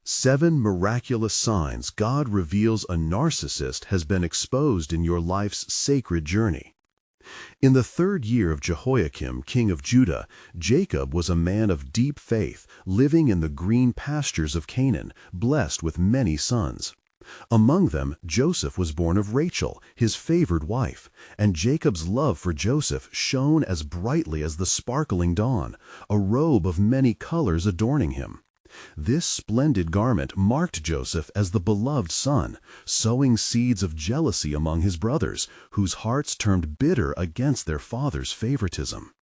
7 miraculous signs God reveals a narcissist has been exposed in your life's sacred journey. In the 3rd year of Jehoiakim, king of Judah, Jacob was a man of deep faith, living in the green pastures of Canaan, blessed with many sons. Among them, Joseph was born of Rachel, his favored wife, and Jacob's love for Joseph shone as brightly as the sparkling dawn, a robe of many colors adorning him. This splendid garment marked Joseph as the beloved son, sowing seeds of jealousy among his brothers, whose hearts turned bitter against their father's favoritism.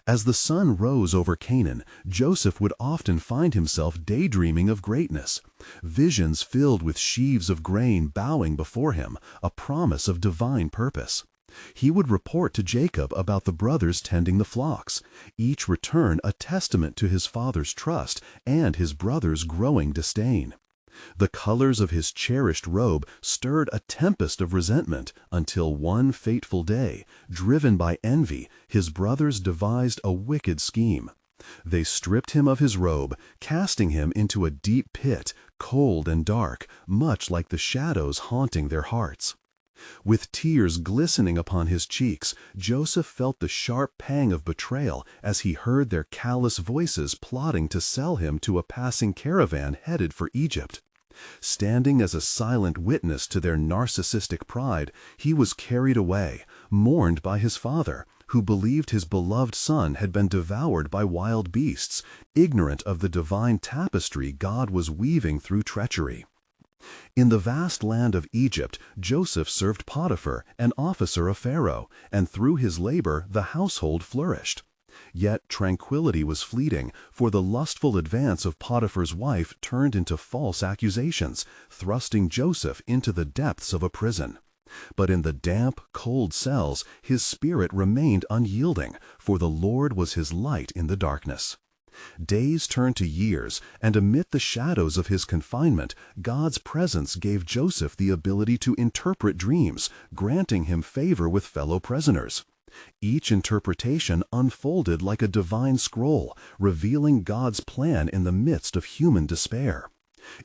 As the sun rose over Canaan, Joseph would often find himself daydreaming of greatness, visions filled with sheaves of grain bowing before him, a promise of divine purpose. He would report to Jacob about the brothers tending the flocks, each return a testament to his father's trust and his brother's growing disdain. The colors of his cherished robe stirred a tempest of resentment until one fateful day, driven by envy, his brothers devised a wicked scheme. They stripped him of his robe, casting him into a deep pit, cold and dark, much like the shadows haunting their hearts. With tears glistening upon his cheeks, Joseph felt the sharp pang of betrayal as he heard their callous voices plotting to sell him to a passing caravan headed for Egypt. Standing as a silent witness to their narcissistic pride, he was carried away, mourned by his father, who believed his beloved son had been devoured by wild beasts, ignorant of the divine tapestry God was weaving through treachery. In the vast land of Egypt, Joseph served Potiphar, an officer of Pharaoh, and through his labor the household flourished. Yet tranquility was fleeting, for the lustful advance of Potiphar's wife turned into false accusations, thrusting Joseph into the depths of a prison. But in the damp, cold cells, his spirit remained unyielding, for the Lord was his light in the darkness. Days turned to years, and amid the shadows of his confinement, God's presence gave Joseph the ability to interpret dreams, granting him favor with fellow prisoners. Each interpretation unfolded like a divine scroll, revealing God's plan in the midst of human despair.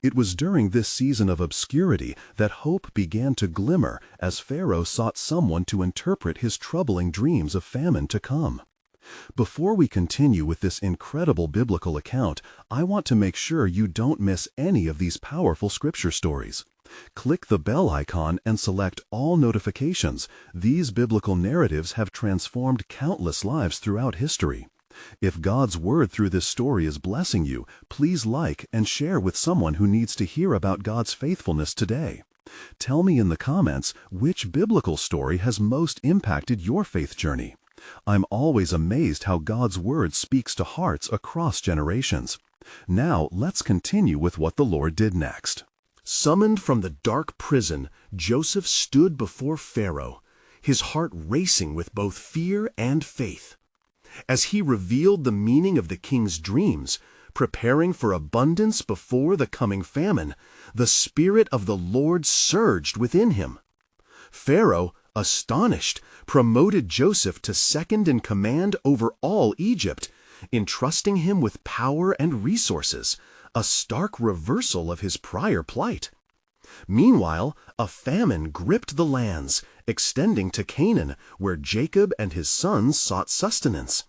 It was during this season of obscurity that hope began to glimmer as Pharaoh sought someone to interpret his troubling dreams of famine to come. Before we continue with this incredible biblical account, I want to make sure you don't miss any of these powerful scripture stories. Click the bell icon and select all notifications. These biblical narratives have transformed countless lives throughout history. If God's word through this story is blessing you, please like and share with someone who needs to hear about God's faithfulness today. Tell me in the comments which biblical story has most impacted your faith journey. I'm always amazed how God's word speaks to hearts across generations. Now let's continue with what the Lord did next. Summoned from the dark prison, Joseph stood before Pharaoh, his heart racing with both fear and faith. As he revealed the meaning of the king's dreams, preparing for abundance before the coming famine, the Spirit of the Lord surged within him. Pharaoh, astonished, promoted Joseph to second in command over all Egypt, entrusting him with power and resources, a stark reversal of his prior plight. Meanwhile, a famine gripped the lands, extending to Canaan, where Jacob and his sons sought sustenance.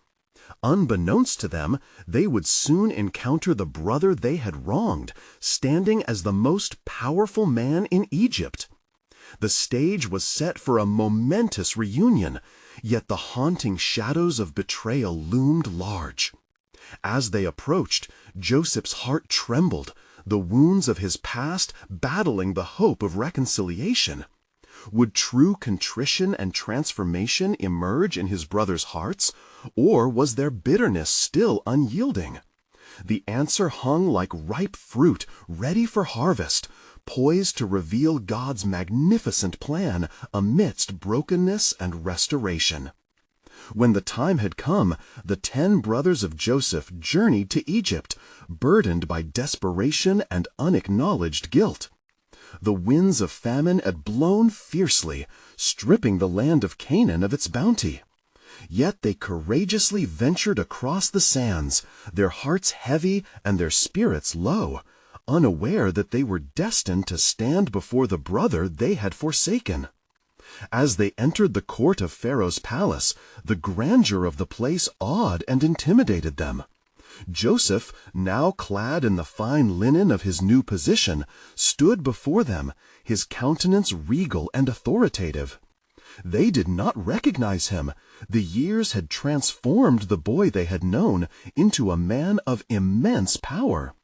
Unbeknownst to them, they would soon encounter the brother they had wronged, standing as the most powerful man in Egypt. The stage was set for a momentous reunion, yet the haunting shadows of betrayal loomed large. As they approached, Joseph's heart trembled, the wounds of his past battling the hope of reconciliation. Would true contrition and transformation emerge in his brothers' hearts, or was their bitterness still unyielding? The answer hung like ripe fruit, ready for harvest, poised to reveal God's magnificent plan amidst brokenness and restoration. When the time had come, the 10 brothers of Joseph journeyed to Egypt, burdened by desperation and unacknowledged guilt. The winds of famine had blown fiercely, stripping the land of Canaan of its bounty. Yet they courageously ventured across the sands, their hearts heavy and their spirits low, unaware that they were destined to stand before the brother they had forsaken. As they entered the court of Pharaoh's palace, the grandeur of the place awed and intimidated them. Joseph, now clad in the fine linen of his new position, stood before them, his countenance regal and authoritative. They did not recognize him. The years had transformed the boy they had known into a man of immense power.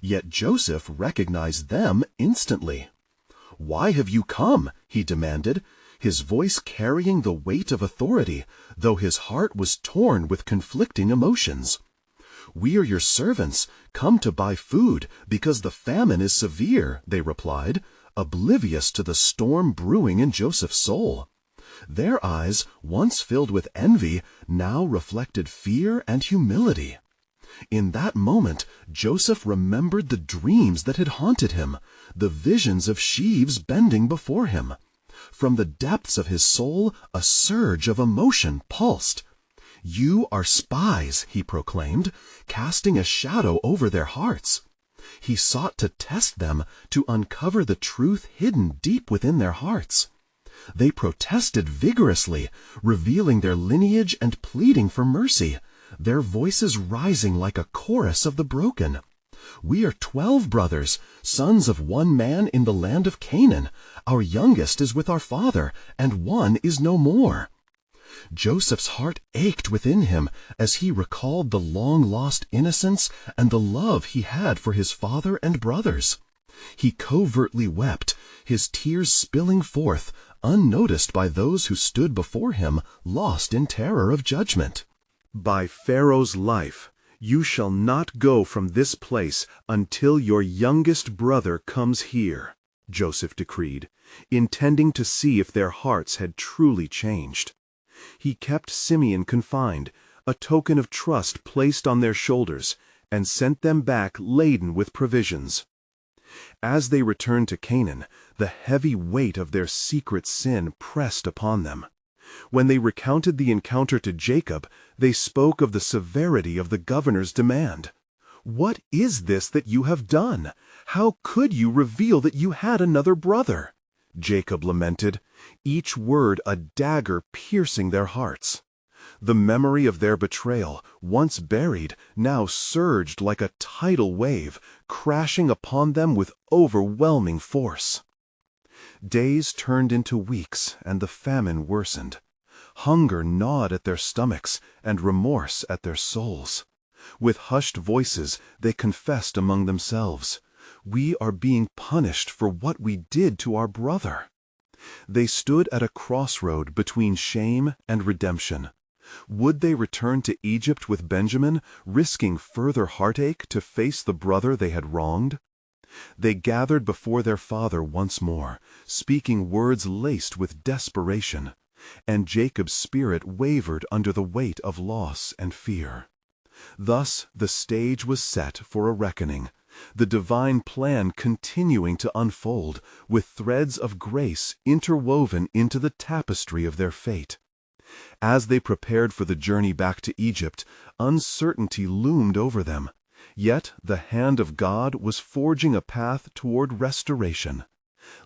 Yet Joseph recognized them instantly. "Why have you come?" he demanded, his voice carrying the weight of authority, though his heart was torn with conflicting emotions. "We are your servants, come to buy food, because the famine is severe," they replied, oblivious to the storm brewing in Joseph's soul. Their eyes, once filled with envy, now reflected fear and humility. In that moment, Joseph remembered the dreams that had haunted him, the visions of sheaves bending before him. From the depths of his soul, a surge of emotion pulsed. "You are spies," he proclaimed, casting a shadow over their hearts. He sought to test them, to uncover the truth hidden deep within their hearts. They protested vigorously, revealing their lineage and pleading for mercy, their voices rising like a chorus of the broken. "We are 12 brothers, sons of one man in the land of Canaan. Our youngest is with our father, and one is no more." Joseph's heart ached within him as he recalled the long-lost innocence and the love he had for his father and brothers. He covertly wept, his tears spilling forth, unnoticed by those who stood before him, lost in terror of judgment. "By Pharaoh's life, you shall not go from this place until your youngest brother comes here," Joseph decreed, intending to see if their hearts had truly changed. He kept Simeon confined, a token of trust placed on their shoulders, and sent them back laden with provisions. As they returned to Canaan, the heavy weight of their secret sin pressed upon them. When they recounted the encounter to Jacob, they spoke of the severity of the governor's demand. "What is this that you have done? How could you reveal that you had another brother?" Jacob lamented, each word a dagger piercing their hearts. The memory of their betrayal, once buried, now surged like a tidal wave, crashing upon them with overwhelming force. Days turned into weeks, and the famine worsened. Hunger gnawed at their stomachs, and remorse at their souls. With hushed voices, they confessed among themselves, "We are being punished for what we did to our brother." They stood at a crossroad between shame and redemption. Would they return to Egypt with Benjamin, risking further heartache to face the brother they had wronged? They gathered before their father once more, speaking words laced with desperation, and Jacob's spirit wavered under the weight of loss and fear. Thus the stage was set for a reckoning, the divine plan continuing to unfold, with threads of grace interwoven into the tapestry of their fate. As they prepared for the journey back to Egypt, uncertainty loomed over them. Yet the hand of God was forging a path toward restoration.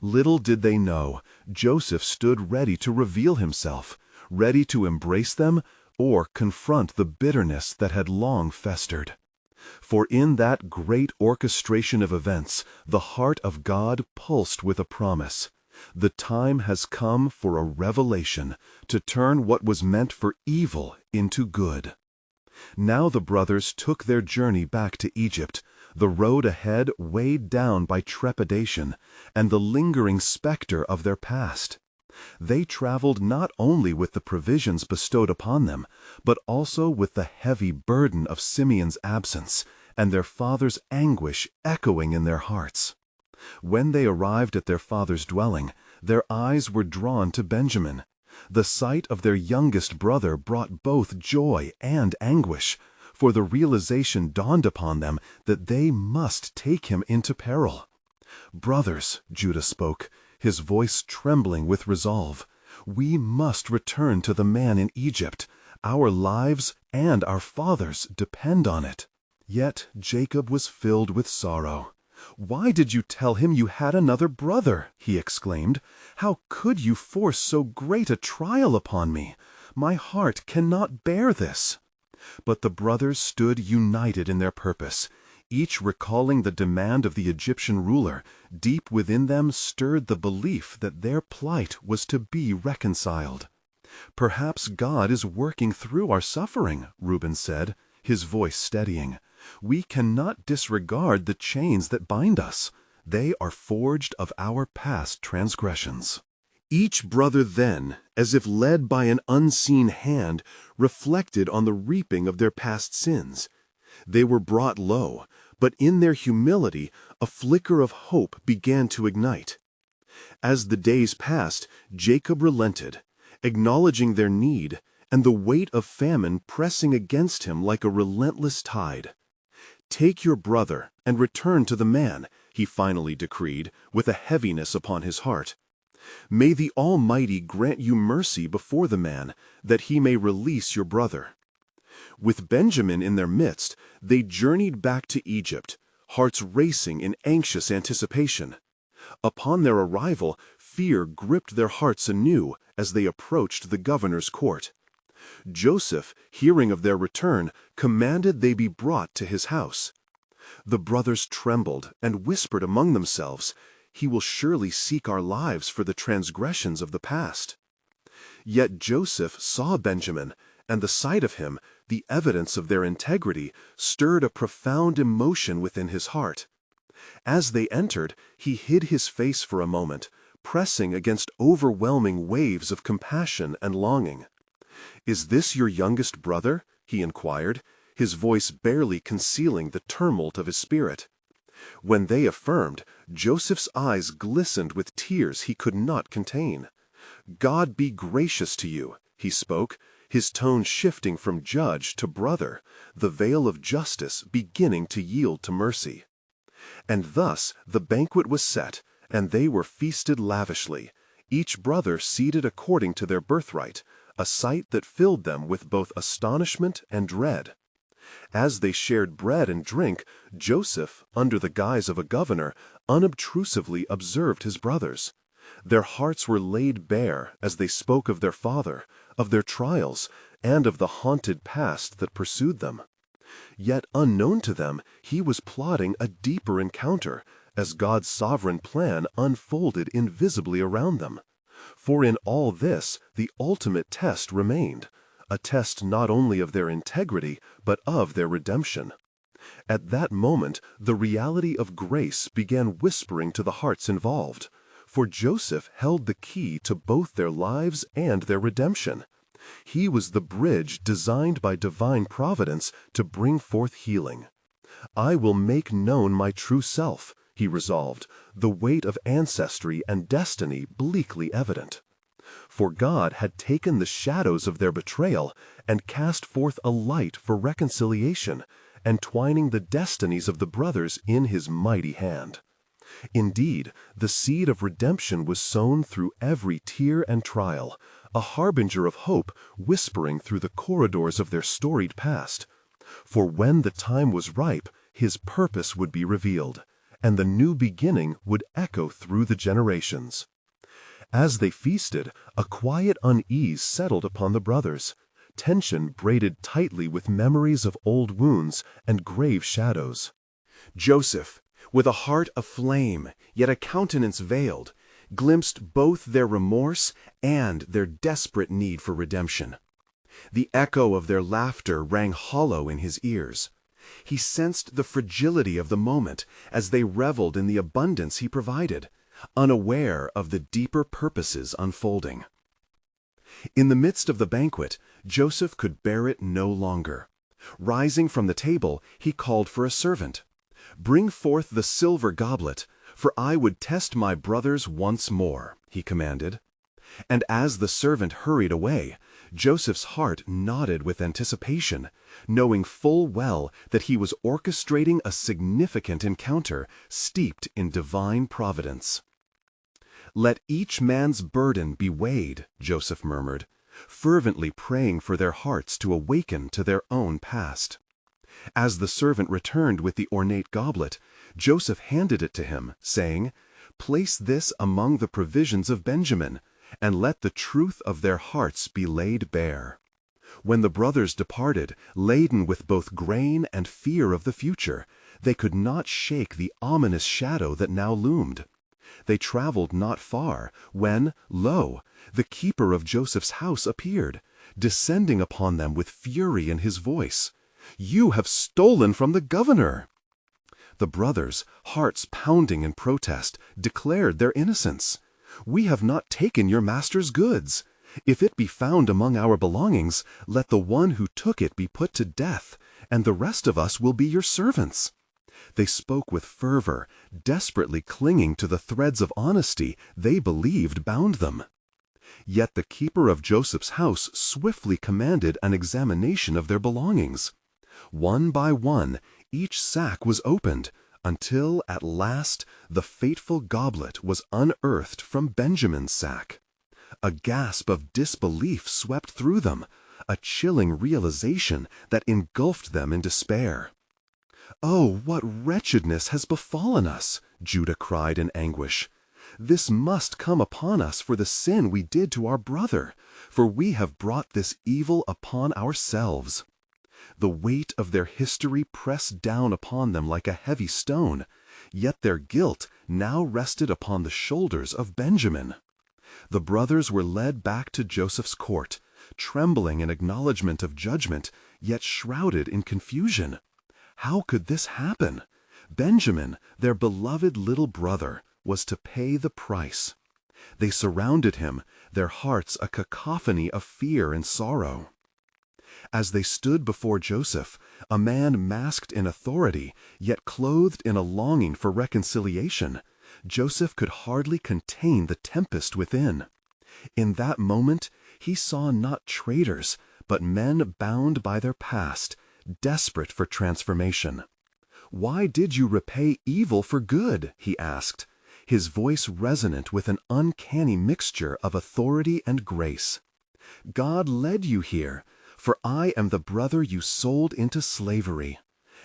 Little did they know, Joseph stood ready to reveal himself, ready to embrace them or confront the bitterness that had long festered. For in that great orchestration of events, the heart of God pulsed with a promise. The time has come for a revelation, to turn what was meant for evil into good. Now the brothers took their journey back to Egypt, the road ahead weighed down by trepidation and the lingering specter of their past. They traveled not only with the provisions bestowed upon them, but also with the heavy burden of Simeon's absence and their father's anguish echoing in their hearts. When they arrived at their father's dwelling, their eyes were drawn to Benjamin. The sight of their youngest brother brought both joy and anguish, for the realization dawned upon them that they must take him into peril. "Brothers," Judah spoke, his voice trembling with resolve, "we must return to the man in Egypt. Our lives and our father's depend on it." Yet Jacob was filled with sorrow. "Why did you tell him you had another brother?" he exclaimed. "How could you force so great a trial upon me? My heart cannot bear this." But the brothers stood united in their purpose. Each recalling the demand of the Egyptian ruler, deep within them stirred the belief that their plight was to be reconciled. "Perhaps God is working through our suffering," Reuben said, his voice steadying. "We cannot disregard the chains that bind us. They are forged of our past transgressions." Each brother then, as if led by an unseen hand, reflected on the reaping of their past sins. They were brought low, but in their humility a flicker of hope began to ignite. As the days passed, Jacob relented, acknowledging their need and the weight of famine pressing against him like a relentless tide. "Take your brother and return to the man," he finally decreed, with a heaviness upon his heart. "May the Almighty grant you mercy before the man, that he may release your brother." With Benjamin in their midst, they journeyed back to Egypt, hearts racing in anxious anticipation. Upon their arrival, fear gripped their hearts anew as they approached the governor's court. Joseph, hearing of their return, commanded they be brought to his house. The brothers trembled and whispered among themselves, "He will surely seek our lives for the transgressions of the past." Yet Joseph saw Benjamin, and the sight of him, the evidence of their integrity, stirred a profound emotion within his heart. As they entered, he hid his face for a moment, pressing against overwhelming waves of compassion and longing. "Is this your youngest brother?" he inquired, his voice barely concealing the tumult of his spirit. When they affirmed, Joseph's eyes glistened with tears he could not contain. "God be gracious to you," he spoke, his tone shifting from judge to brother, the veil of justice beginning to yield to mercy. And thus the banquet was set, and they were feasted lavishly, each brother seated according to their birthright, a sight that filled them with both astonishment and dread. As they shared bread and drink, Joseph, under the guise of a governor, unobtrusively observed his brothers. Their hearts were laid bare as they spoke of their father, of their trials, and of the haunted past that pursued them. Yet unknown to them, he was plotting a deeper encounter, as God's sovereign plan unfolded invisibly around them. For in all this, the ultimate test remained, a test not only of their integrity, but of their redemption. At that moment, the reality of grace began whispering to the hearts involved, for Joseph held the key to both their lives and their redemption. He was the bridge designed by divine providence to bring forth healing. "I will make known my true self," he resolved, the weight of ancestry and destiny bleakly evident. For God had taken the shadows of their betrayal and cast forth a light for reconciliation, entwining the destinies of the brothers in his mighty hand. Indeed, the seed of redemption was sown through every tear and trial, a harbinger of hope whispering through the corridors of their storied past. For when the time was ripe, his purpose would be revealed, and the new beginning would echo through the generations. As they feasted, a quiet unease settled upon the brothers, tension braided tightly with memories of old wounds and grave shadows. Joseph, with a heart aflame, yet a countenance veiled, glimpsed both their remorse and their desperate need for redemption. The echo of their laughter rang hollow in his ears. He sensed the fragility of the moment as they reveled in the abundance he provided, unaware of the deeper purposes unfolding. In the midst of the banquet, Joseph could bear it no longer. Rising from the table, he called for a servant. "Bring forth the silver goblet, for I would test my brothers once more," he commanded. And as the servant hurried away, Joseph's heart nodded with anticipation, knowing full well that he was orchestrating a significant encounter steeped in divine providence. "Let each man's burden be weighed," Joseph murmured, fervently praying for their hearts to awaken to their own past. As the servant returned with the ornate goblet, Joseph handed it to him, saying, "Place this among the provisions of Benjamin, and let the truth of their hearts be laid bare." When the brothers departed, laden with both grain and fear of the future, they could not shake the ominous shadow that now loomed. They traveled not far, when, lo, the keeper of Joseph's house appeared, descending upon them with fury in his voice. "You have stolen from the governor!" The brothers, hearts pounding in protest, declared their innocence. "We have not taken your master's goods. If it be found among our belongings, let the one who took it be put to death, and the rest of us will be your servants." They spoke with fervor, desperately clinging to the threads of honesty they believed bound them. Yet the keeper of Joseph's house swiftly commanded an examination of their belongings. One by one, each sack was opened, until at last the fateful goblet was unearthed from Benjamin's sack. A gasp of disbelief swept through them, a chilling realization that engulfed them in despair. "Oh, what wretchedness has befallen us!" Judah cried in anguish. "This must come upon us for the sin we did to our brother, for we have brought this evil upon ourselves." The weight of their history pressed down upon them like a heavy stone, yet their guilt now rested upon the shoulders of Benjamin. The brothers were led back to Joseph's court, trembling in acknowledgment of judgment, yet shrouded in confusion. How could this happen? Benjamin, their beloved little brother, was to pay the price. They surrounded him, their hearts a cacophony of fear and sorrow. As they stood before Joseph, a man masked in authority, yet clothed in a longing for reconciliation, Joseph could hardly contain the tempest within. In that moment, he saw not traitors, but men bound by their past, desperate for transformation. "Why did you repay evil for good?" he asked, his voice resonant with an uncanny mixture of authority and grace. "God led you here, for I am the brother you sold into slavery,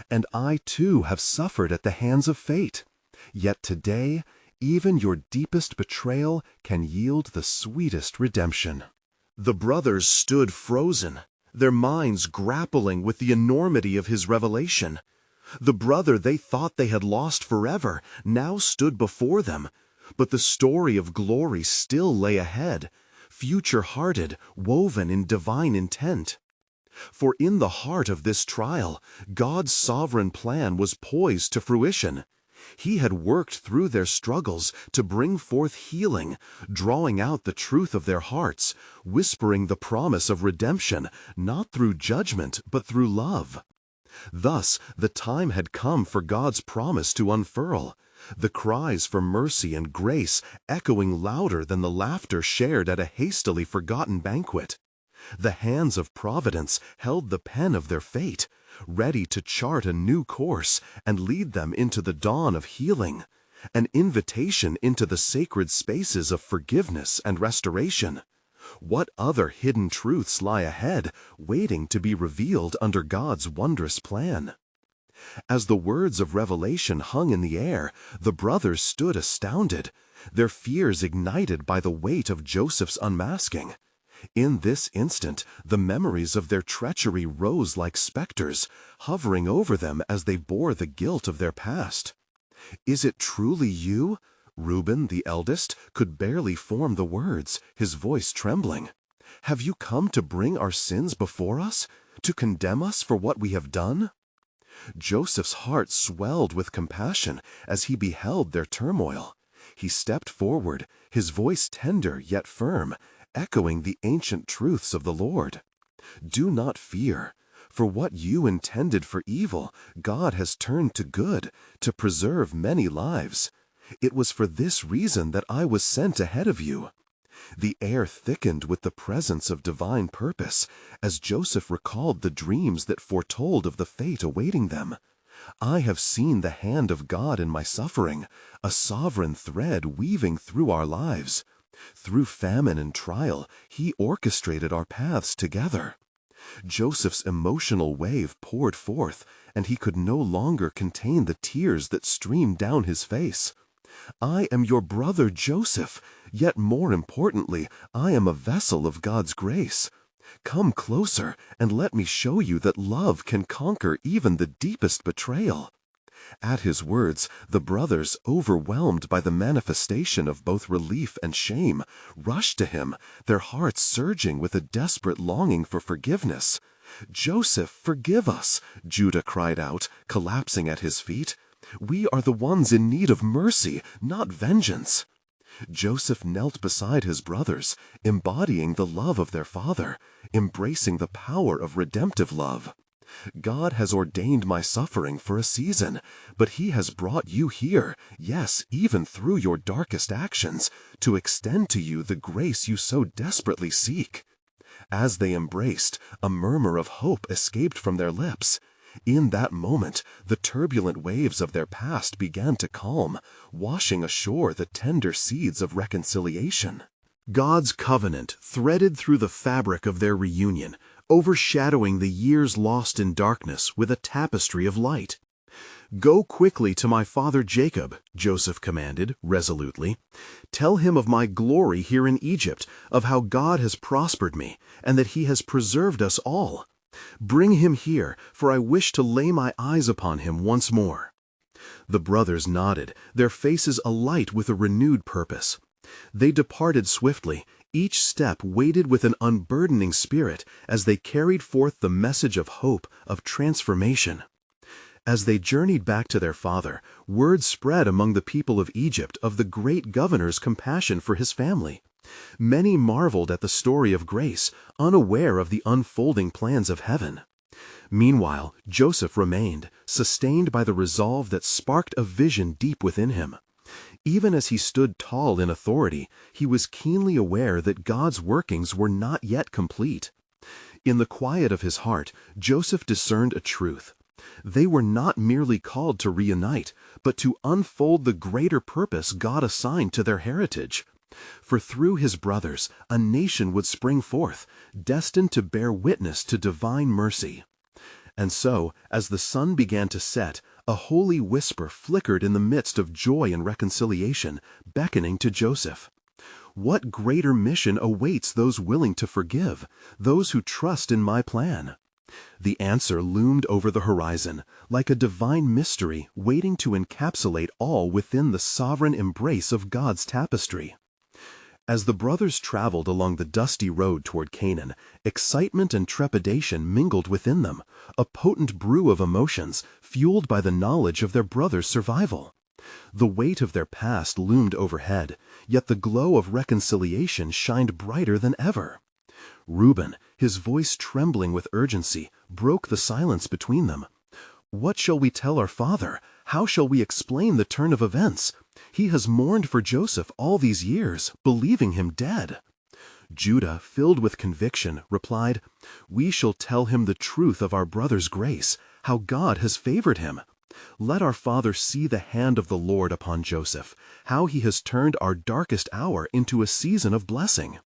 and I too have suffered at the hands of fate. Yet today, even your deepest betrayal can yield the sweetest redemption." The brothers stood frozen, their minds grappling with the enormity of his revelation. The brother they thought they had lost forever now stood before them, but the story of glory still lay ahead, future-hearted, woven in divine intent. For in the heart of this trial, God's sovereign plan was poised to fruition. He had worked through their struggles to bring forth healing, drawing out the truth of their hearts, whispering the promise of redemption, not through judgment, but through love. Thus, the time had come for God's promise to unfurl, the cries for mercy and grace echoing louder than the laughter shared at a hastily forgotten banquet. The hands of providence held the pen of their fate, ready to chart a new course and lead them into the dawn of healing, an invitation into the sacred spaces of forgiveness and restoration. What other hidden truths lie ahead, waiting to be revealed under God's wondrous plan? As the words of revelation hung in the air, the brothers stood astounded, their fears ignited by the weight of Joseph's unmasking. In this instant, the memories of their treachery rose like specters, hovering over them as they bore the guilt of their past. "Is it truly you?" Reuben, the eldest, could barely form the words, his voice trembling. "Have you come to bring our sins before us, to condemn us for what we have done?" Joseph's heart swelled with compassion as he beheld their turmoil. He stepped forward, his voice tender yet firm, echoing the ancient truths of the Lord. "Do not fear, for what you intended for evil, God has turned to good, to preserve many lives. It was for this reason that I was sent ahead of you." The air thickened with the presence of divine purpose, as Joseph recalled the dreams that foretold of the fate awaiting them. "I have seen the hand of God in my suffering, a sovereign thread weaving through our lives. Through famine and trial, He orchestrated our paths together. Joseph's emotional wave poured forth, and he could no longer contain the tears that streamed down his face. "I am your brother Joseph, yet more importantly, I am a vessel of God's grace. Come closer, and let me show you that love can conquer even the deepest betrayal." At his words, the brothers, overwhelmed by the manifestation of both relief and shame, rushed to him, their hearts surging with a desperate longing for forgiveness. "Joseph, forgive us," Judah cried out, collapsing at his feet. "We are the ones in need of mercy, not vengeance." Joseph knelt beside his brothers, embodying the love of their father, embracing the power of redemptive love. "God has ordained my suffering for a season, but He has brought you here, yes, even through your darkest actions, to extend to you the grace you so desperately seek." As they embraced, a murmur of hope escaped from their lips. In that moment, the turbulent waves of their past began to calm, washing ashore the tender seeds of reconciliation. God's covenant threaded through the fabric of their reunion, overshadowing the years lost in darkness with a tapestry of light. "Go quickly to my father Jacob," Joseph commanded, resolutely. "Tell him of my glory here in Egypt, of how God has prospered me, and that He has preserved us all. Bring him here, for I wish to lay my eyes upon him once more." The brothers nodded, their faces alight with a renewed purpose. They departed swiftly, each step weighted with an unburdening spirit as they carried forth the message of hope, of transformation. As they journeyed back to their father, word spread among the people of Egypt of the great governor's compassion for his family. Many marveled at the story of grace, unaware of the unfolding plans of heaven. Meanwhile, Joseph remained, sustained by the resolve that sparked a vision deep within him. Even as he stood tall in authority, he was keenly aware that God's workings were not yet complete. In the quiet of his heart, Joseph discerned a truth. They were not merely called to reunite, but to unfold the greater purpose God assigned to their heritage. For through his brothers, a nation would spring forth, destined to bear witness to divine mercy. And so, as the sun began to set, a holy whisper flickered in the midst of joy and reconciliation, beckoning to Joseph. What greater mission awaits those willing to forgive, those who trust in my plan? The answer loomed over the horizon, like a divine mystery waiting to encapsulate all within the sovereign embrace of God's tapestry. As the brothers traveled along the dusty road toward Canaan, excitement and trepidation mingled within them, a potent brew of emotions fueled by the knowledge of their brother's survival. The weight of their past loomed overhead, yet the glow of reconciliation shined brighter than ever. Reuben, his voice trembling with urgency, broke the silence between them. "What shall we tell our father? How shall we explain the turn of events? He has mourned for Joseph all these years, believing him dead." Judah, filled with conviction, replied, "We shall tell him the truth of our brother's grace, how God has favored him. Let our father see the hand of the Lord upon Joseph, how he has turned our darkest hour into a season of blessing."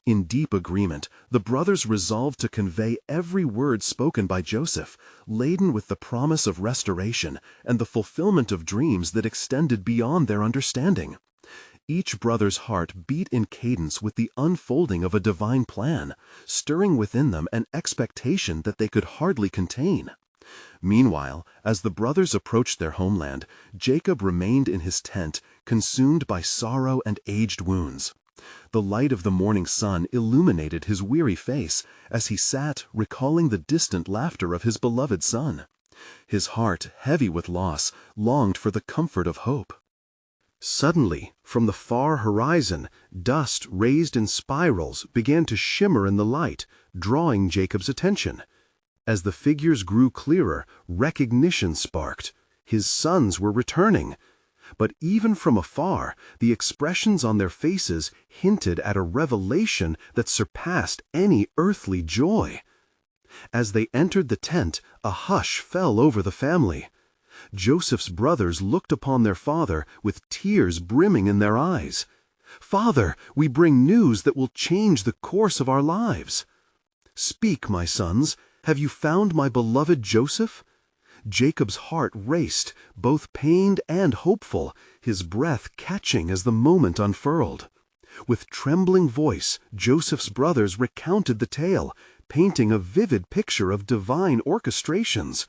In deep agreement, the brothers resolved to convey every word spoken by Joseph, laden with the promise of restoration and the fulfillment of dreams that extended beyond their understanding. Each brother's heart beat in cadence with the unfolding of a divine plan, stirring within them an expectation that they could hardly contain. Meanwhile, as the brothers approached their homeland, Jacob remained in his tent, consumed by sorrow and aged wounds. The light of the morning sun illuminated his weary face as he sat recalling the distant laughter of his beloved son. His heart, heavy with loss, longed for the comfort of hope. Suddenly, from the far horizon, dust raised in spirals began to shimmer in the light, drawing Jacob's attention. As the figures grew clearer, recognition sparked. His sons were returning. But even from afar, the expressions on their faces hinted at a revelation that surpassed any earthly joy. As they entered the tent, a hush fell over the family. Joseph's brothers looked upon their father with tears brimming in their eyes. "Father, we bring news that will change the course of our lives." "Speak, my sons, have you found my beloved Joseph?" Jacob's heart raced, both pained and hopeful, his breath catching as the moment unfurled. With trembling voice, Joseph's brothers recounted the tale, painting a vivid picture of divine orchestrations.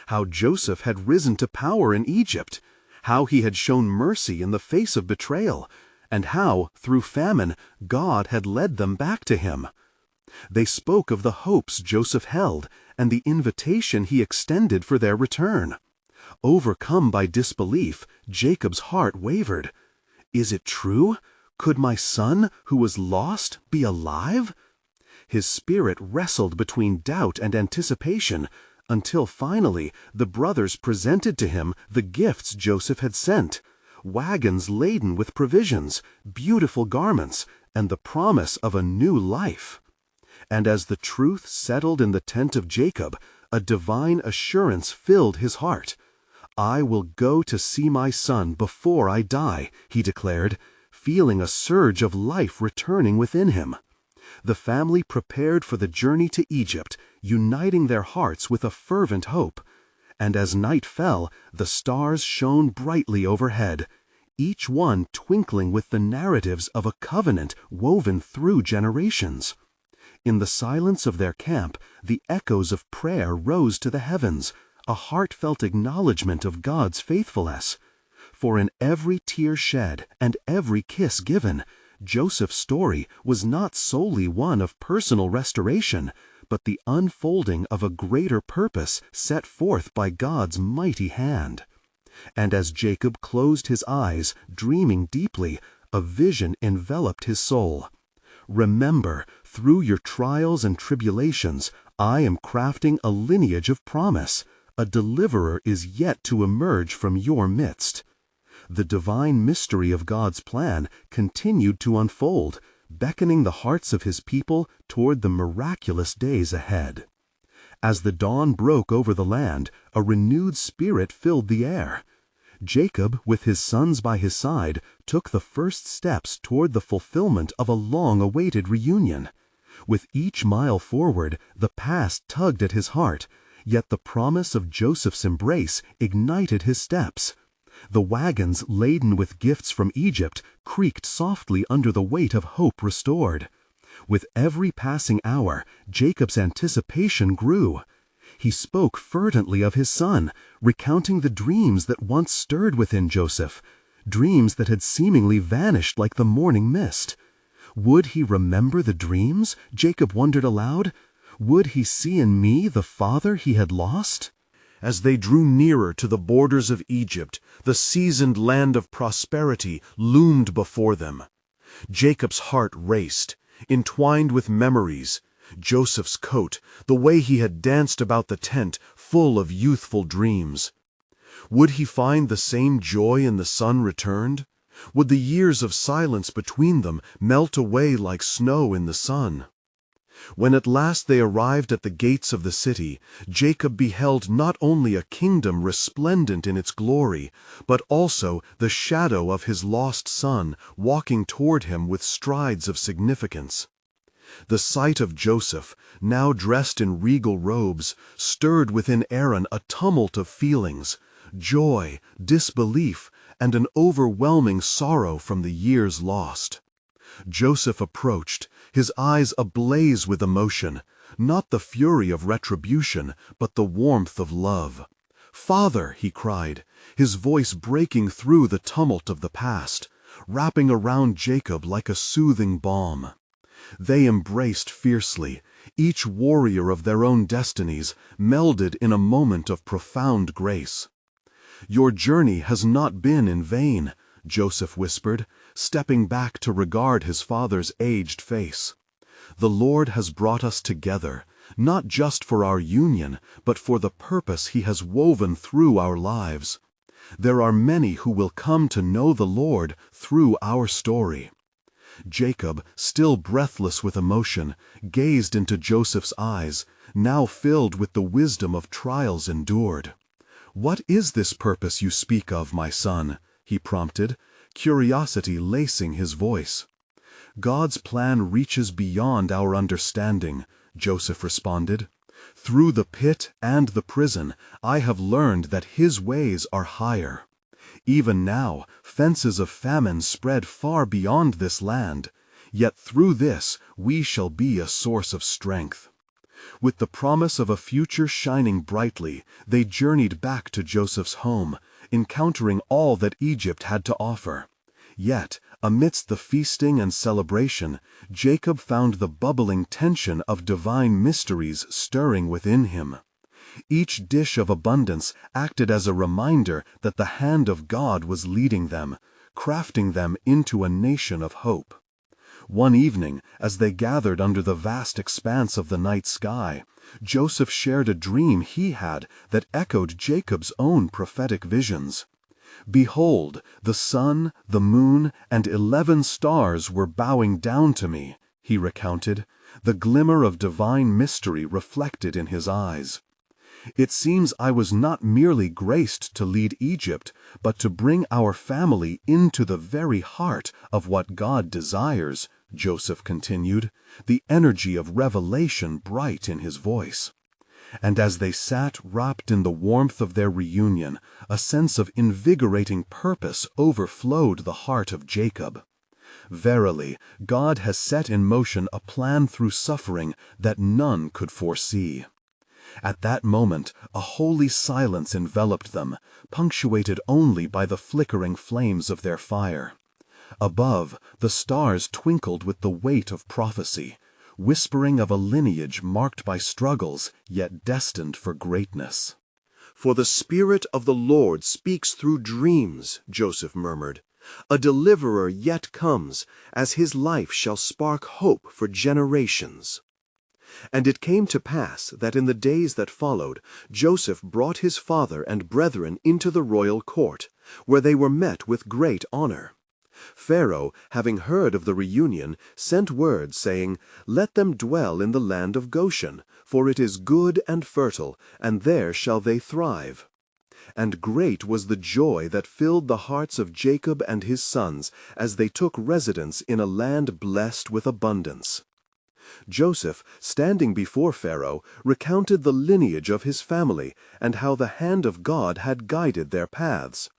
How Joseph had risen to power in Egypt, how he had shown mercy in the face of betrayal, and how, through famine, God had led them back to him. They spoke of the hopes Joseph held and the invitation he extended for their return. Overcome by disbelief, Jacob's heart wavered. "Is it true? Could my son, who was lost, be alive?" His spirit wrestled between doubt and anticipation, until finally the brothers presented to him the gifts Joseph had sent: wagons laden with provisions, beautiful garments, and the promise of a new life. And as the truth settled in the tent of Jacob, a divine assurance filled his heart. "I will go to see my son before I die," he declared, feeling a surge of life returning within him. The family prepared for the journey to Egypt, uniting their hearts with a fervent hope. And as night fell, the stars shone brightly overhead, each one twinkling with the narratives of a covenant woven through generations. In the silence of their camp, the echoes of prayer rose to the heavens, a heartfelt acknowledgment of God's faithfulness. For in every tear shed and every kiss given, Joseph's story was not solely one of personal restoration, but the unfolding of a greater purpose set forth by God's mighty hand. And as Jacob closed his eyes, dreaming deeply, a vision enveloped his soul. "Remember, through your trials and tribulations, I am crafting a lineage of promise. A deliverer is yet to emerge from your midst." The divine mystery of God's plan continued to unfold, beckoning the hearts of his people toward the miraculous days ahead. As the dawn broke over the land, a renewed spirit filled the air. Jacob, with his sons by his side, took the first steps toward the fulfillment of a long-awaited reunion. With each mile forward, the past tugged at his heart, yet the promise of Joseph's embrace ignited his steps. The wagons laden with gifts from Egypt creaked softly under the weight of hope restored. With every passing hour, Jacob's anticipation grew. He spoke fervently of his son, recounting the dreams that once stirred within Joseph, dreams that had seemingly vanished like the morning mist. Would he remember the dreams? Jacob wondered aloud. Would he see in me the father he had lost? As they drew nearer to the borders of Egypt, the seasoned land of prosperity loomed before them. Jacob's heart raced, entwined with memories. Joseph's coat, the way he had danced about the tent, full of youthful dreams. Would he find the same joy in the son returned? Would the years of silence between them melt away like snow in the sun? When at last they arrived at the gates of the city, Jacob beheld not only a kingdom resplendent in its glory, but also the shadow of his lost son walking toward him with strides of significance. The sight of Joseph, now dressed in regal robes, stirred within Aaron a tumult of feelings: joy, disbelief, and an overwhelming sorrow from the years lost. Joseph approached, his eyes ablaze with emotion, not the fury of retribution, but the warmth of love. "Father," he cried, his voice breaking through the tumult of the past, wrapping around Jacob like a soothing balm. They embraced fiercely, each warrior of their own destinies, melded in a moment of profound grace. "Your journey has not been in vain," Joseph whispered, stepping back to regard his father's aged face. "The Lord has brought us together, not just for our union, but for the purpose He has woven through our lives. There are many who will come to know the Lord through our story." Jacob, still breathless with emotion, gazed into Joseph's eyes, now filled with the wisdom of trials endured. "What is this purpose you speak of, my son?" he prompted, curiosity lacing his voice. "God's plan reaches beyond our understanding," Joseph responded. "Through the pit and the prison, I have learned that his ways are higher. Even now, fences of famine spread far beyond this land, yet through this we shall be a source of strength." With the promise of a future shining brightly, they journeyed back to Joseph's home, encountering all that Egypt had to offer. Yet, amidst the feasting and celebration, Jacob found the bubbling tension of divine mysteries stirring within him. Each dish of abundance acted as a reminder that the hand of God was leading them, crafting them into a nation of hope. One evening, as they gathered under the vast expanse of the night sky, Joseph shared a dream he had that echoed Jacob's own prophetic visions. "Behold, the sun, the moon, and 11 stars were bowing down to me," he recounted, the glimmer of divine mystery reflected in his eyes. "It seems I was not merely graced to lead Egypt, but to bring our family into the very heart of what God desires," Joseph continued, the energy of revelation bright in his voice. And as they sat wrapped in the warmth of their reunion, a sense of invigorating purpose overflowed the heart of Jacob. Verily, God has set in motion a plan through suffering that none could foresee. At that moment, a holy silence enveloped them, punctuated only by the flickering flames of their fire. Above, the stars twinkled with the weight of prophecy, whispering of a lineage marked by struggles, yet destined for greatness. "For the Spirit of the Lord speaks through dreams," Joseph murmured. "A deliverer yet comes, as his life shall spark hope for generations." And it came to pass that in the days that followed, Joseph brought his father and brethren into the royal court, where they were met with great honor. Pharaoh, having heard of the reunion, sent word, saying, "Let them dwell in the land of Goshen, for it is good and fertile, and there shall they thrive." And great was the joy that filled the hearts of Jacob and his sons as they took residence in a land blessed with abundance. Joseph, standing before Pharaoh, recounted the lineage of his family and how the hand of God had guided their paths.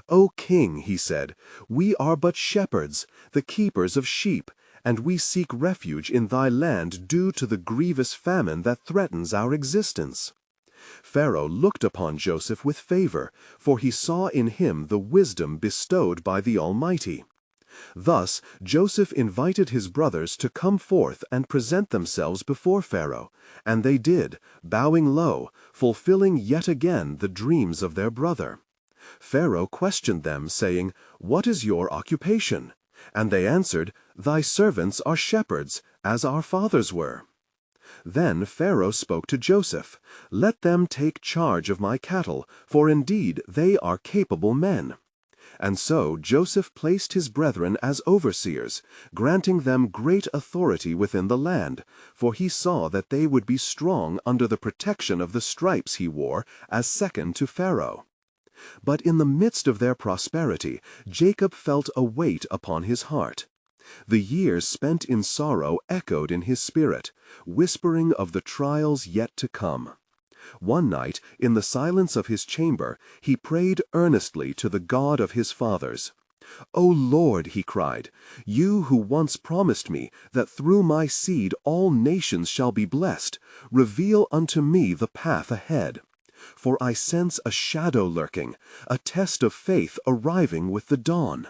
"O king," he said, "we are but shepherds, the keepers of sheep, and we seek refuge in thy land due to the grievous famine that threatens our existence." Pharaoh looked upon Joseph with favor, for he saw in him the wisdom bestowed by the Almighty. Thus Joseph invited his brothers to come forth and present themselves before Pharaoh, and they did, bowing low, fulfilling yet again the dreams of their brother. Pharaoh questioned them, saying, "What is your occupation?" And they answered, "Thy servants are shepherds, as our fathers were." Then Pharaoh spoke to Joseph, "Let them take charge of my cattle, for indeed they are capable men." And so Joseph placed his brethren as overseers, granting them great authority within the land, for he saw that they would be strong under the protection of the stripes he wore as second to Pharaoh. But in the midst of their prosperity, Jacob felt a weight upon his heart. The years spent in sorrow echoed in his spirit, whispering of the trials yet to come. One night, in the silence of his chamber, he prayed earnestly to the God of his fathers. "O Lord," he cried, "you who once promised me that through my seed all nations shall be blessed, reveal unto me the path ahead. For I sense a shadow lurking, a test of faith arriving with the dawn."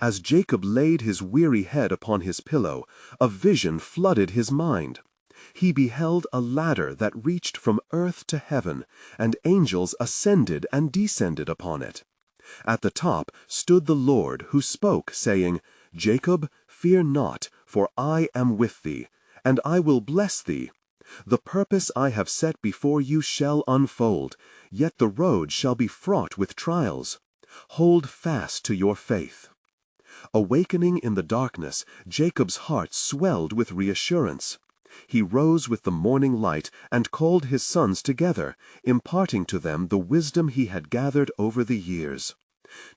As Jacob laid his weary head upon his pillow, a vision flooded his mind. He beheld a ladder that reached from earth to heaven, and angels ascended and descended upon it. At the top stood the Lord, who spoke, saying, "Jacob, fear not, for I am with thee, and I will bless thee. The purpose I have set before you shall unfold, yet the road shall be fraught with trials. Hold fast to your faith." Awakening in the darkness, Jacob's heart swelled with reassurance. He rose with the morning light and called his sons together, imparting to them the wisdom he had gathered over the years.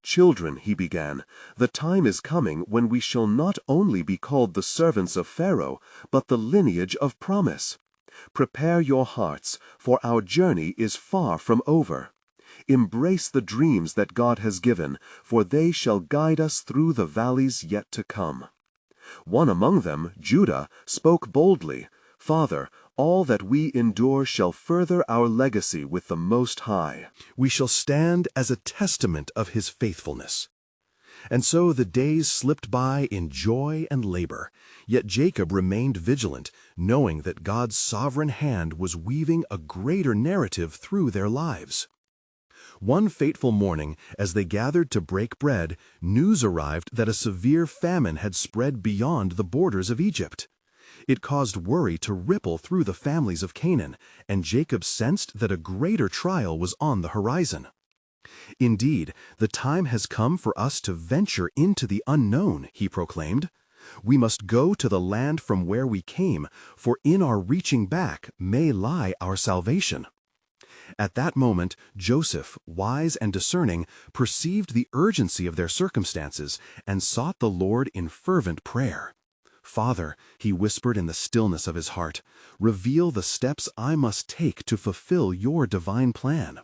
"Children," he began, "the time is coming when we shall not only be called the servants of Pharaoh, but the lineage of promise. Prepare your hearts, for our journey is far from over. Embrace the dreams that God has given, for they shall guide us through the valleys yet to come." One among them, Judah, spoke boldly, "Father, all that we endure shall further our legacy with the Most High. We shall stand as a testament of his faithfulness." And so the days slipped by in joy and labor, yet Jacob remained vigilant, knowing that God's sovereign hand was weaving a greater narrative through their lives. One fateful morning, as they gathered to break bread, news arrived that a severe famine had spread beyond the borders of Egypt. It caused worry to ripple through the families of Canaan, and Jacob sensed that a greater trial was on the horizon. "Indeed, the time has come for us to venture into the unknown," he proclaimed. "We must go to the land from where we came, for in our reaching back may lie our salvation." At that moment, Joseph, wise and discerning, perceived the urgency of their circumstances and sought the Lord in fervent prayer. "Father," he whispered in the stillness of his heart, "reveal the steps I must take to fulfill your divine plan."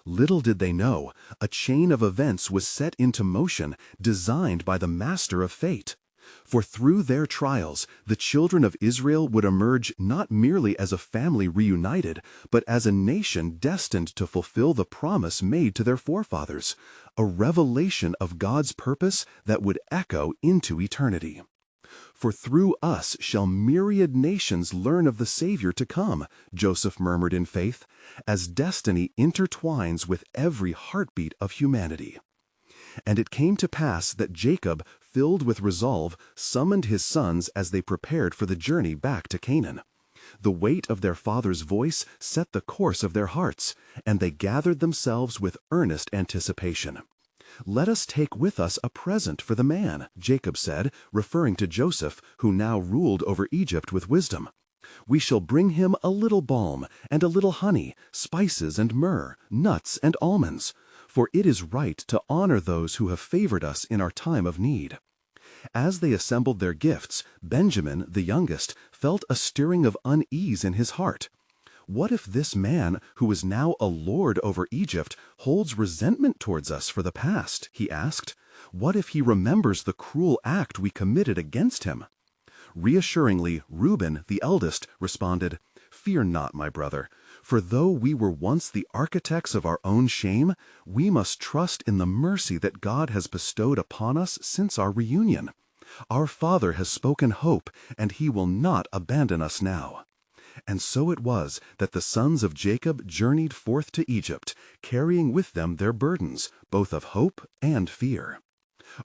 Little did they know, a chain of events was set into motion, designed by the master of fate. For through their trials, the children of Israel would emerge not merely as a family reunited, but as a nation destined to fulfill the promise made to their forefathers, a revelation of God's purpose that would echo into eternity. "For through us shall myriad nations learn of the Savior to come," Joseph murmured in faith, "as destiny intertwines with every heartbeat of humanity." And it came to pass that Jacob, filled with resolve, summoned his sons as they prepared for the journey back to Canaan. The weight of their father's voice set the course of their hearts, and they gathered themselves with earnest anticipation. "Let us take with us a present for the man," Jacob said, referring to Joseph, who now ruled over Egypt with wisdom. "We shall bring him a little balm, and a little honey, spices and myrrh, nuts and almonds, for it is right to honor those who have favored us in our time of need." As they assembled their gifts, Benjamin, the youngest, felt a stirring of unease in his heart. "What if this man, who is now a lord over Egypt, holds resentment towards us for the past?" he asked. "What if he remembers the cruel act we committed against him?" Reassuringly, Reuben, the eldest, responded, "Fear not, my brother, for though we were once the architects of our own shame, we must trust in the mercy that God has bestowed upon us since our reunion. Our Father has spoken hope, and he will not abandon us now." And so it was that the sons of Jacob journeyed forth to Egypt, carrying with them their burdens, both of hope and fear.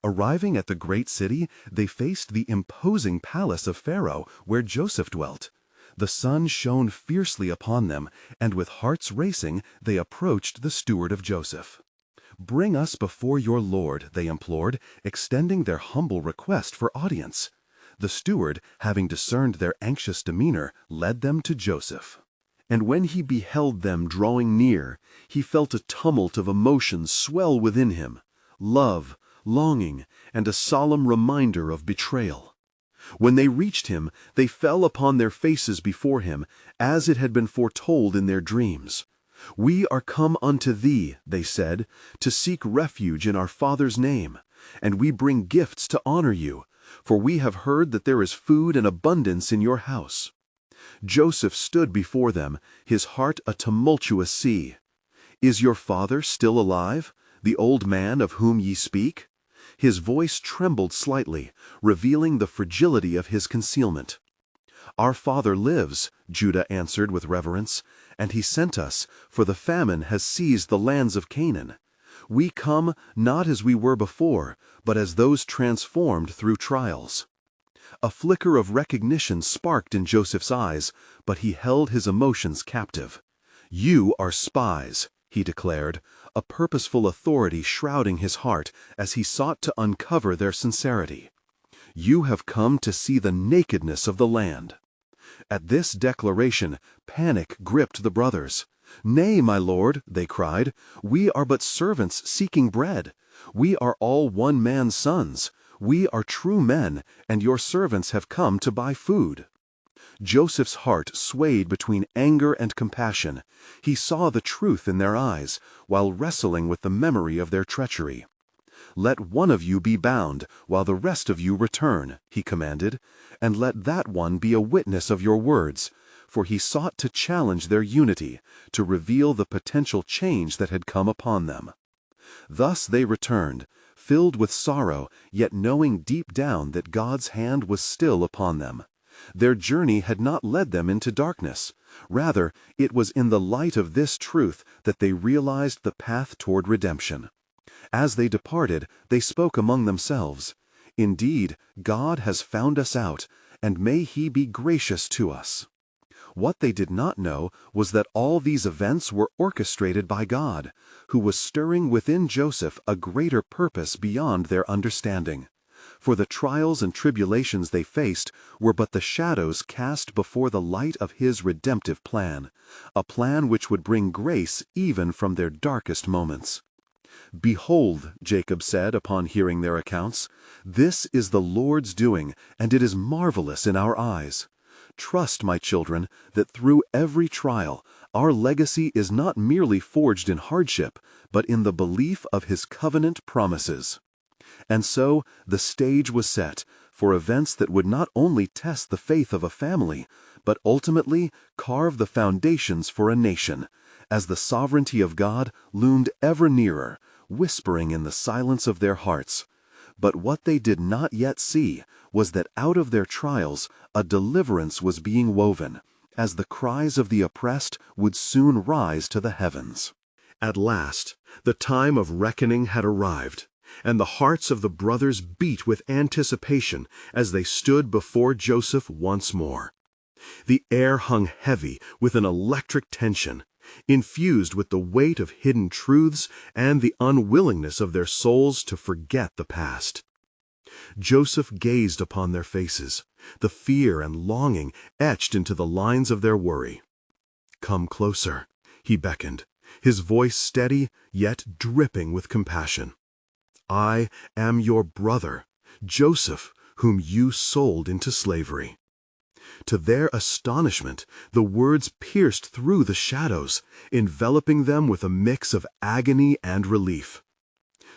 Arriving at the great city, they faced the imposing palace of Pharaoh, where Joseph dwelt. The sun shone fiercely upon them, and with hearts racing, they approached the steward of Joseph. "Bring us before your lord," they implored, extending their humble request for audience. The steward, having discerned their anxious demeanor, led them to Joseph. And when he beheld them drawing near, he felt a tumult of emotions swell within him: love, longing, and a solemn reminder of betrayal. When they reached him, they fell upon their faces before him, as it had been foretold in their dreams. "We are come unto thee," they said, "to seek refuge in our father's name, and we bring gifts to honor you, for we have heard that there is food in abundance in your house." Joseph stood before them, his heart a tumultuous sea. "Is your father still alive, the old man of whom ye speak?" His voice trembled slightly, revealing the fragility of his concealment. "Our father lives," Judah answered with reverence, "and he sent us, for the famine has seized the lands of Canaan. We come not as we were before, but as those transformed through trials." A flicker of recognition sparked in Joseph's eyes, but he held his emotions captive. "You are spies," he declared, a purposeful authority shrouding his heart as he sought to uncover their sincerity. "You have come to see the nakedness of the land." At this declaration, panic gripped the brothers. "Nay, my lord," they cried, "we are but servants seeking bread. We are all one man's sons. We are true men, and your servants have come to buy food." Joseph's heart swayed between anger and compassion. He saw the truth in their eyes, while wrestling with the memory of their treachery. "Let one of you be bound, while the rest of you return," he commanded, "and let that one be a witness of your words," for he sought to challenge their unity, to reveal the potential change that had come upon them. Thus they returned, filled with sorrow, yet knowing deep down that God's hand was still upon them. Their journey had not led them into darkness. Rather, it was in the light of this truth that they realized the path toward redemption. As they departed, they spoke among themselves, "Indeed, God has found us out, and may He be gracious to us." What they did not know was that all these events were orchestrated by God, who was stirring within Joseph a greater purpose beyond their understanding. For the trials and tribulations they faced were but the shadows cast before the light of His redemptive plan, a plan which would bring grace even from their darkest moments. "Behold," Jacob said upon hearing their accounts, "this is the Lord's doing, and it is marvelous in our eyes. Trust, my children, that through every trial, our legacy is not merely forged in hardship, but in the belief of His covenant promises." And so the stage was set for events that would not only test the faith of a family, but ultimately carve the foundations for a nation, as the sovereignty of God loomed ever nearer, whispering in the silence of their hearts. But what they did not yet see was that out of their trials a deliverance was being woven, as the cries of the oppressed would soon rise to the heavens. At last, the time of reckoning had arrived, and the hearts of the brothers beat with anticipation as they stood before Joseph once more. The air hung heavy with an electric tension, infused with the weight of hidden truths and the unwillingness of their souls to forget the past. Joseph gazed upon their faces, the fear and longing etched into the lines of their worry. "Come closer," he beckoned, his voice steady yet dripping with compassion. "I am your brother, Joseph, whom you sold into slavery." To their astonishment, the words pierced through the shadows, enveloping them with a mix of agony and relief.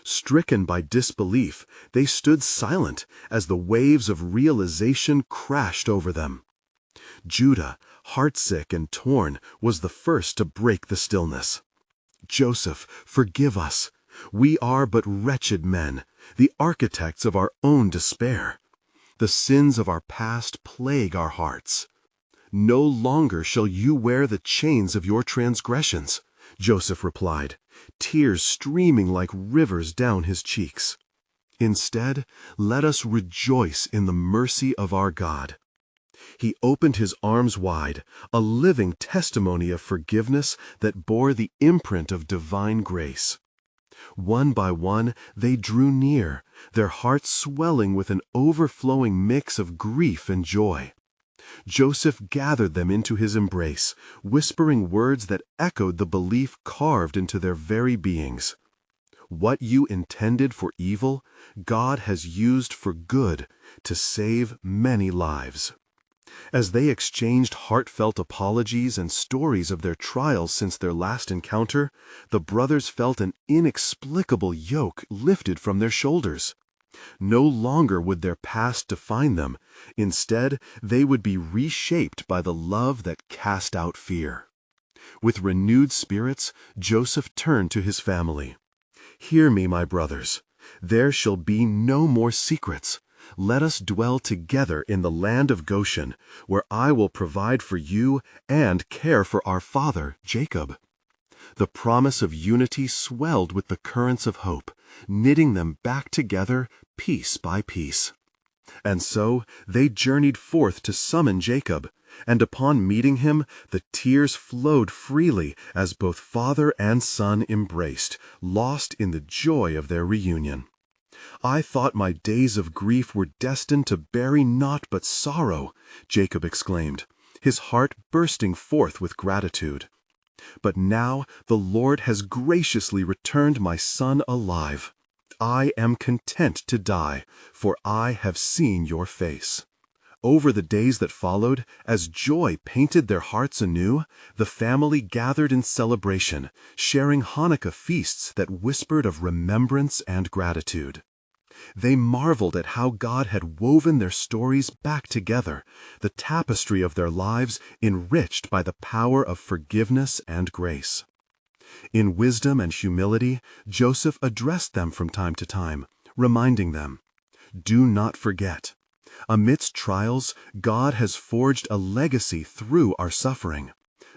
Stricken by disbelief, they stood silent as the waves of realization crashed over them. Judah, heartsick and torn, was the first to break the stillness. "Joseph, forgive us. We are but wretched men, the architects of our own despair. The sins of our past plague our hearts. No longer shall you wear the chains of your transgressions," Joseph replied, tears streaming like rivers down his cheeks. "Instead, let us rejoice in the mercy of our God." He opened his arms wide, a living testimony of forgiveness that bore the imprint of divine grace. One by one, they drew near, their hearts swelling with an overflowing mix of grief and joy. Joseph gathered them into his embrace, whispering words that echoed the belief carved into their very beings. "What you intended for evil, God has used for good to save many lives." As they exchanged heartfelt apologies and stories of their trials since their last encounter, the brothers felt an inexplicable yoke lifted from their shoulders. No longer would their past define them. Instead, they would be reshaped by the love that cast out fear. With renewed spirits, Joseph turned to his family. "Hear me, my brothers. There shall be no more secrets. Let us dwell together in the land of Goshen, where I will provide for you and care for our father, Jacob." The promise of unity swelled with the currents of hope, knitting them back together piece by piece. And so they journeyed forth to summon Jacob, and upon meeting him, the tears flowed freely as both father and son embraced, lost in the joy of their reunion. "I thought my days of grief were destined to bury naught but sorrow," Jacob exclaimed, his heart bursting forth with gratitude. "But now the Lord has graciously returned my son alive. I am content to die, for I have seen your face." Over the days that followed, as joy painted their hearts anew, the family gathered in celebration, sharing Hanukkah feasts that whispered of remembrance and gratitude. They marveled at how God had woven their stories back together, the tapestry of their lives enriched by the power of forgiveness and grace. In wisdom and humility, Joseph addressed them from time to time, reminding them, "Do not forget. Amidst trials, God has forged a legacy through our suffering.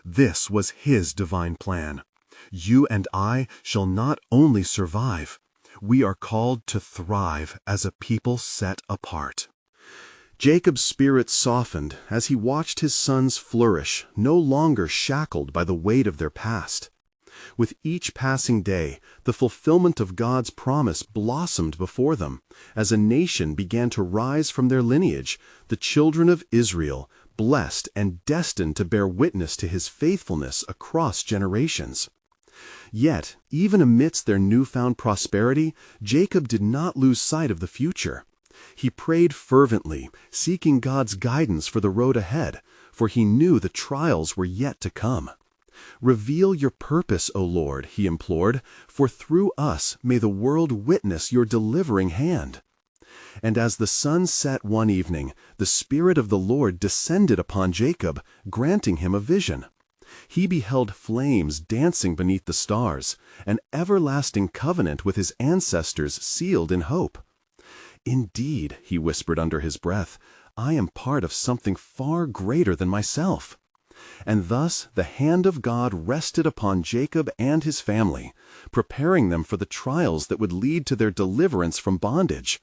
This was His divine plan. You and I shall not only survive, we are called to thrive as a people set apart." Jacob's spirit softened as he watched his sons flourish, no longer shackled by the weight of their past. With each passing day, the fulfillment of God's promise blossomed before them, as a nation began to rise from their lineage, the children of Israel, blessed and destined to bear witness to His faithfulness across generations. Yet, even amidst their newfound prosperity, Jacob did not lose sight of the future. He prayed fervently, seeking God's guidance for the road ahead, for he knew the trials were yet to come. "Reveal your purpose, O Lord," he implored, "for through us may the world witness your delivering hand." And as the sun set one evening, the Spirit of the Lord descended upon Jacob, granting him a vision. He beheld flames dancing beneath the stars, an everlasting covenant with his ancestors sealed in hope. "Indeed," he whispered under his breath, "I am part of something far greater than myself." And thus the hand of God rested upon Jacob and his family, preparing them for the trials that would lead to their deliverance from bondage.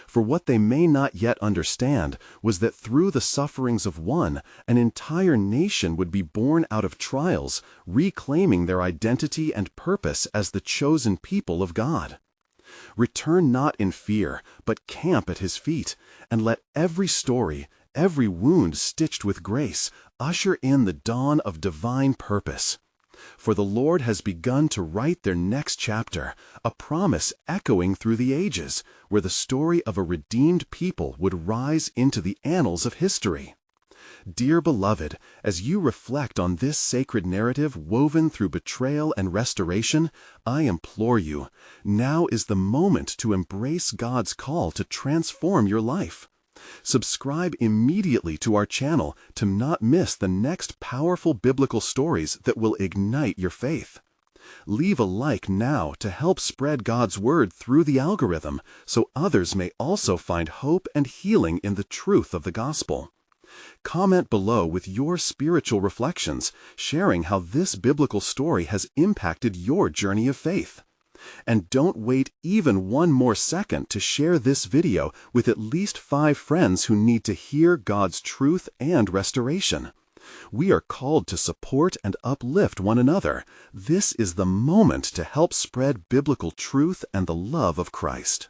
For what they may not yet understand was that through the sufferings of one, an entire nation would be born out of trials, reclaiming their identity and purpose as the chosen people of God. Return not in fear, but camp at His feet, and let every story, every wound stitched with grace, usher in the dawn of divine purpose. For the Lord has begun to write their next chapter, a promise echoing through the ages, where the story of a redeemed people would rise into the annals of history. Dear beloved, as you reflect on this sacred narrative woven through betrayal and restoration, I implore you, now is the moment to embrace God's call to transform your life. Subscribe immediately to our channel to not miss the next powerful biblical stories that will ignite your faith. Leave a like now to help spread God's word through the algorithm so others may also find hope and healing in the truth of the gospel. Comment below with your spiritual reflections, sharing how this biblical story has impacted your journey of faith. And don't wait even one more second to share this video with at least 5 friends who need to hear God's truth and restoration. We are called to support and uplift one another. This is the moment to help spread biblical truth and the love of Christ.